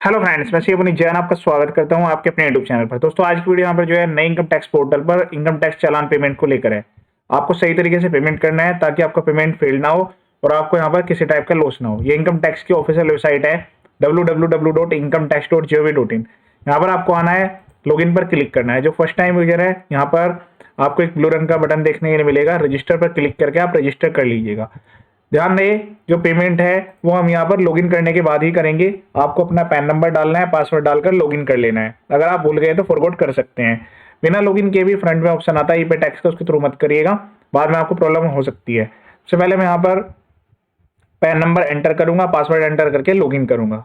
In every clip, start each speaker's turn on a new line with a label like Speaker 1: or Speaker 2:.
Speaker 1: Hello friends, मैं शिवनी जैन आपका स्वागत करता हूं आपके अपने यूट्यूब चैनल पर। दोस्तों, आज की वीडियो यहाँ पर जो है नई इनकम टैक्स पोर्टल पर इनकम टैक्स चालान पेमेंट को लेकर है। आपको सही तरीके से पेमेंट करना है ताकि आपका पेमेंट फेल ना हो और आपको यहाँ पर किसी टाइप का लॉस ना हो। ये इनकम टैक्स की ऑफिशियल वेबसाइट है www.incometax.gov.in। यहाँ पर आपको आना है, लॉगिन पर क्लिक करना है। जो फर्स्ट टाइम यूजर है, यहाँ पर आपको एक ब्लू रंग का बटन देखने के लिए मिलेगा, रजिस्टर पर क्लिक करके आप रजिस्टर कर लीजिएगा। ध्यान दें, जो पेमेंट है वो हम यहाँ पर लॉगिन करने के बाद ही करेंगे। आपको अपना पैन नंबर डालना है, पासवर्ड डालकर लॉगिन कर लेना है। अगर आप भूल गए तो फॉरगॉट कर सकते हैं। बिना लॉगिन के भी फ्रंट में ऑप्शन आता है ई पे टैक्स का, उसके थ्रू मत करिएगा, बाद में आपको प्रॉब्लम हो सकती है। सबसे पहले मैं यहाँ पर पैन नंबर एंटर करूंगा, पासवर्ड एंटर करके लॉगिन करूंगा।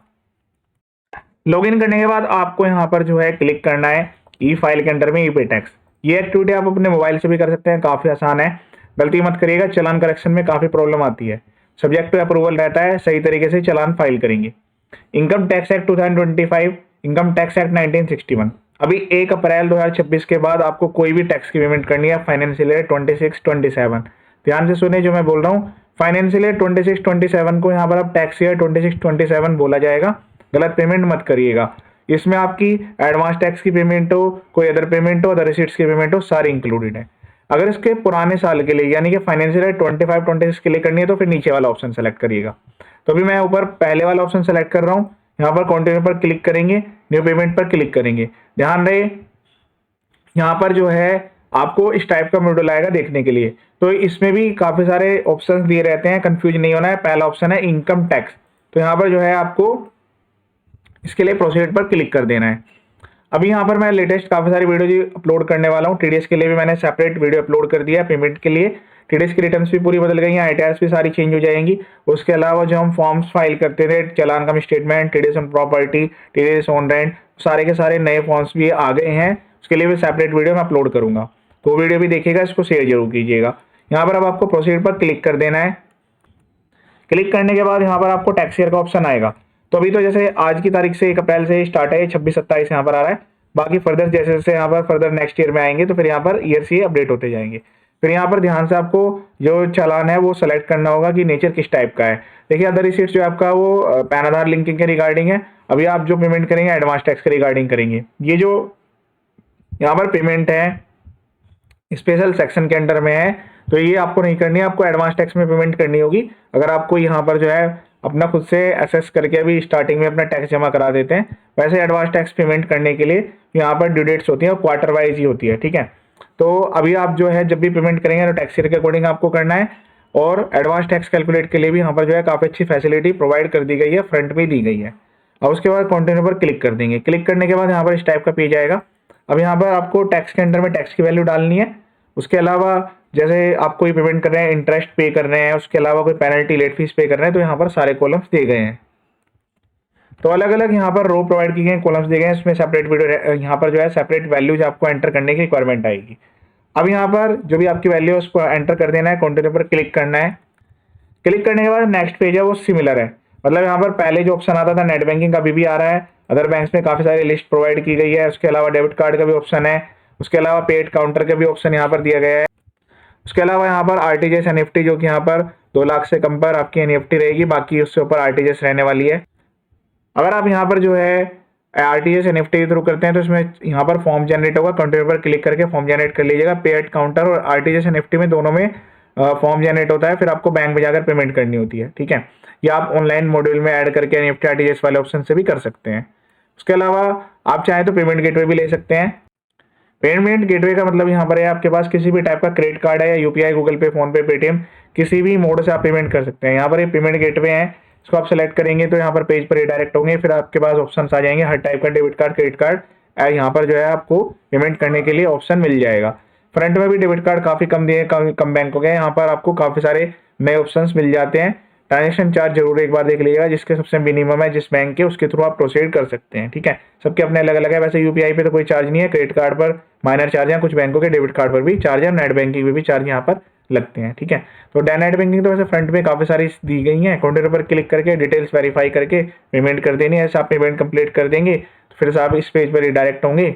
Speaker 1: लॉगिन करने के बाद आपको यहाँ पर जो है क्लिक करना है ई फाइल के अंदर में ई पे टैक्स। ये एक्टिविटी आप अपने मोबाइल से भी कर सकते हैं, काफी आसान है। गलती मत करिएगा, चालान करेक्शन में काफी प्रॉब्लम आती है। सब्जेक्ट टू अप्रूवल रहता है, सही तरीके से चालान फाइल करेंगे। Income tax act 2025, income tax act 1961। अभी 1 अप्रैल 2026 के बाद आपको कोई भी टैक्स की पेमेंट करनी है फाइनेंशियल ईयर 26-27। ध्यान से सुने जो मैं बोल रहा हूँ। फाइनेंशियल ईयर 26-27 को यहाँ पर अब टैक्स ईयर 26-27 बोला जाएगा। गलत पेमेंट मत करिएगा। इसमें आपकी एडवांस टैक्स की पेमेंट हो, कोई अदर पेमेंट हो, अदर रिसीट्स की पेमेंट हो, सारी इंक्लूडेड है। अगर इसके पुराने साल के लिए यानी कि फाइनेंशियल ईयर 25-26 के लिए करनी है तो फिर नीचे वाला ऑप्शन सेलेक्ट करिएगा। तो अभी मैं ऊपर पहले वाला ऑप्शन सेलेक्ट कर रहा हूँ। यहाँ पर कंटिन्यू पर क्लिक करेंगे, न्यू पेमेंट पर क्लिक करेंगे। ध्यान रहे, यहाँ पर जो है आपको इस टाइप का मॉड्यूल आएगा देखने के लिए। तो इसमें भी काफी सारे ऑप्शंस दिए रहते हैं, कंफ्यूज नहीं होना है। पहला ऑप्शन है इनकम टैक्स, तो यहाँ पर जो है आपको इसके लिए प्रोसीड पर क्लिक कर देना है। अभी यहाँ पर मैं लेटेस्ट काफी सारी वीडियो अपलोड करने वाला हूँ। टीडीएस के लिए भी मैंने सेपरेट वीडियो अपलोड कर दिया है पेमेंट के लिए। टीडीएस की रिटर्न्स भी पूरी बदल गई हैं, आईटीआरस भी सारी चेंज हो जाएंगी। उसके अलावा जो हम फॉर्म्स फाइल करते थे, चालान cum statement, TDS on property, TDS on rent, सारे के सारे नए फॉर्म्स भी आ गए हैं। उसके लिए भी सेपरेट वीडियो मैं अपलोड करूंगा, तो वीडियो भी देखिएगा, इसको शेयर जरूर कीजिएगा। यहाँ पर अब आपको प्रोसीड पर क्लिक कर देना है। क्लिक करने के बाद यहाँ पर आपको टैक्स ईयर का ऑप्शन आएगा। तो अभी तो जैसे आज की तारीख से 1 अप्रैल से स्टार्ट है, 26-27 यहाँ पर आ रहा है। बाकी फर्दर जैसे जैसे यहाँ पर फर्दर नेक्स्ट ईयर में आएंगे तो फिर यहाँ पर ईयर से अपडेट होते जाएंगे। फिर यहाँ पर ध्यान से आपको जो चालान है वो सेलेक्ट करना होगा कि नेचर किस टाइप का है। देखिए, अदर रिसीट्स जो आपका वो पैन आधार लिंकिंग के रिगार्डिंग है। अभी आप जो पेमेंट करेंगे एडवांस टैक्स के रिगार्डिंग करेंगे। ये जो यहाँ पर पेमेंट है स्पेशल सेक्शन के अंडर में है, तो ये आपको नहीं करनी है, आपको एडवांस टैक्स में पेमेंट करनी होगी। अगर आपको यहाँ पर जो है अपना खुद से एसेस करके अभी स्टार्टिंग में अपना टैक्स जमा करा देते हैं, वैसे एडवांस टैक्स पेमेंट करने के लिए यहाँ पर ड्यू डेट्स होती है और क्वार्टर वाइज ही होती है। ठीक है, तो अभी आप जो है जब भी पेमेंट करेंगे तो टैक्स ईयर के अकॉर्डिंग आपको करना है। और एडवांस टैक्स कैलकुलेट के लिए भी यहाँ पर जो है काफ़ी अच्छी फैसिलिटी प्रोवाइड कर दी गई है, फ्रंट में दी गई है। अब उसके बाद कंटिन्यू पर क्लिक कर देंगे। क्लिक करने के बाद यहाँ पर इस टाइप का पेज आएगा। अब यहाँ पर आपको टैक्स के अंडर में टैक्स की वैल्यू डालनी है। उसके अलावा जैसे आप कोई पेमेंट कर रहे हैं, इंटरेस्ट पे कर रहे हैं, उसके अलावा कोई पेनल्टी लेट फीस पे कर रहे हैं, तो यहाँ पर सारे कॉलम्स दिए गए हैं। तो अलग अलग यहाँ पर रो प्रोवाइड की गए, कॉलम्स दिए गए हैं। उसमें सेपरेट वीडियो यहाँ पर जो है सेपरेट वैल्यूज आपको एंटर करने की रिक्वायरमेंट आएगी। अब यहाँ पर जो भी आपकी वैल्यू है उसको एंटर कर देना है, कंटिन्यू पर क्लिक करना है। क्लिक करने के बाद नेक्स्ट पेज है वो सिमिलर है, मतलब यहाँ पर पहले जो ऑप्शन आता था नेट बैंकिंग का भी आ रहा है। अदर बैंक्स में काफी सारी लिस्ट प्रोवाइड की गई है। उसके अलावा डेबिट कार्ड का भी ऑप्शन है। उसके अलावा पेड काउंटर का भी ऑप्शन यहाँ पर दिया गया है। उसके अलावा यहाँ पर आरटीजीएस एनईएफटी, जो कि यहाँ पर 2 लाख से कम पर आपकी एनईएफटी रहेगी, बाकी उससे ऊपर आरटीजीएस रहने वाली है। अगर आप यहाँ पर जो है आरटीजीएस एनईएफटी के थ्रू करते हैं तो इसमें यहाँ पर फॉर्म जनरेट होगा, कंटिन्यू पर क्लिक करके फॉर्म जनरेट कर लीजिएगा। पेड काउंटर और आरटीजीएस एनईएफटी में दोनों में फॉर्म जनरेट होता है, फिर आपको बैंक में जाकर पेमेंट करनी होती है। ठीक है, या आप ऑनलाइन मॉड्यूल में ऐड करके एनईएफटी आरटीजीएस वाले ऑप्शन से भी कर सकते हैं। उसके अलावा आप चाहें तो पेमेंट गेटवे भी ले सकते हैं। पेमेंट गेटवे का मतलब यहाँ पर है आपके पास किसी भी टाइप का क्रेडिट कार्ड है या यूपीआई, गूगल पे, फोन पे, पेटीएम, किसी भी मोड से आप पेमेंट कर सकते हैं। यहाँ पर ये पेमेंट गेटवे है, इसको आप सेलेक्ट करेंगे तो यहाँ पर पेज पर रिडायरेक्ट होंगे। फिर आपके पास ऑप्शन आ जाएंगे, हर टाइप का डेबिट कार्ड, क्रेडिट कार्ड, यहाँ पर जो है आपको पेमेंट करने के लिए ऑप्शन मिल जाएगा। फ्रंट में भी डेबिट कार्ड काफी कम दिए, कम बैंकों के, यहाँ पर आपको काफी सारे नए ऑप्शन मिल जाते हैं। ट्रांजेक्शन चार्ज जरूर एक बार देख लीजिएगा, जिसके सबसे मिनिमम है जिस बैंक के, उसके थ्रू आप प्रोसीड कर सकते हैं। ठीक है, सबके अपने अलग अलग है। वैसे यूपीआई पे तो कोई चार्ज नहीं है, क्रेडिट कार्ड पर माइनर चार्ज है, कुछ बैंकों के डेबिट कार्ड पर भी चार्ज है, नेट बैंकिंग पे भी चार्ज यहाँ पर लगते हैं। ठीक है, तो नेट बैंकिंग तो वैसे फ्रंट में काफी सारी दी गई है। काउंटर पर क्लिक करके डिटेल्स वेरीफाई करके पेमेंट कर देनी है। ऐसे आप पेमेंट कंप्लीट कर देंगे तो फिर से आप इस पेज पर रिडायरेक्ट होंगे।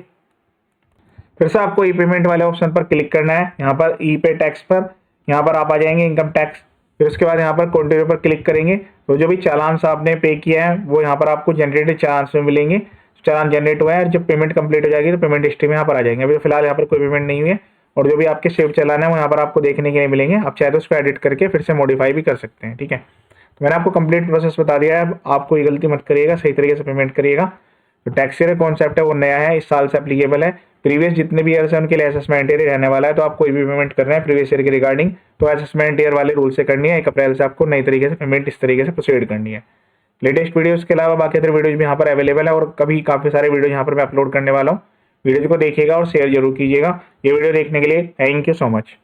Speaker 1: फिर से आपको ई पेमेंट वाले ऑप्शन पर क्लिक करना है। यहाँ पर ई पे टैक्स पर, यहाँ पर आप आ जाएंगे इनकम टैक्स फिर उसके बाद यहाँ पर कंटिन्यू पर क्लिक करेंगे तो जो भी चालान आपने पे किया है वो यहाँ पर आपको जनरेटेड चालान में मिलेंगे। चालान जनरेट हुआ है और जब पेमेंट कंप्लीट हो जाएगी तो पेमेंट हिस्ट्री में यहाँ पर आ जाएंगे। अभी फिलहाल यहाँ पर कोई पेमेंट नहीं हुई है और जो भी आपके सेव चालान है वो यहाँ पर आपको देखने के लिए मिलेंगे। आप चाहे तो उसको एडिट करके फिर से मॉडिफाई भी कर सकते हैं। ठीक है, तो मैंने आपको कंप्लीट प्रोसेस बता दिया है। आपको ये गलती मत करिएगा, सही तरीके से पेमेंट करिएगा। तो टैक्स ईयर कॉन्सेप्ट है वो नया है, इस साल से एप्लीकेबल है। प्रीवियस जितने भी ईयर्स हैं उनके लिए असेसमेंट ईयर रहने वाला है। तो आप कोई भी पेमेंट कर रहे हैं प्रीवियस ईयर के रिगार्डिंग तो असेसमेंट ईयर वाले रूल से करनी है। 1 अप्रैल से आपको नई तरीके से पेमेंट इस तरीके से प्रोसीड करनी है। लेटेस्ट वीडियोस के अलावा बाकी अदर वीडियोज भी यहाँ पर अवेलेबल है और कभी काफ़ी सारे वीडियो यहाँ पर मैं अपलोड करने वाला हूँ। वीडियो को देखिएगा और शेयर जरूर कीजिएगा। ये वीडियो देखने के लिए थैंक यू सो मच।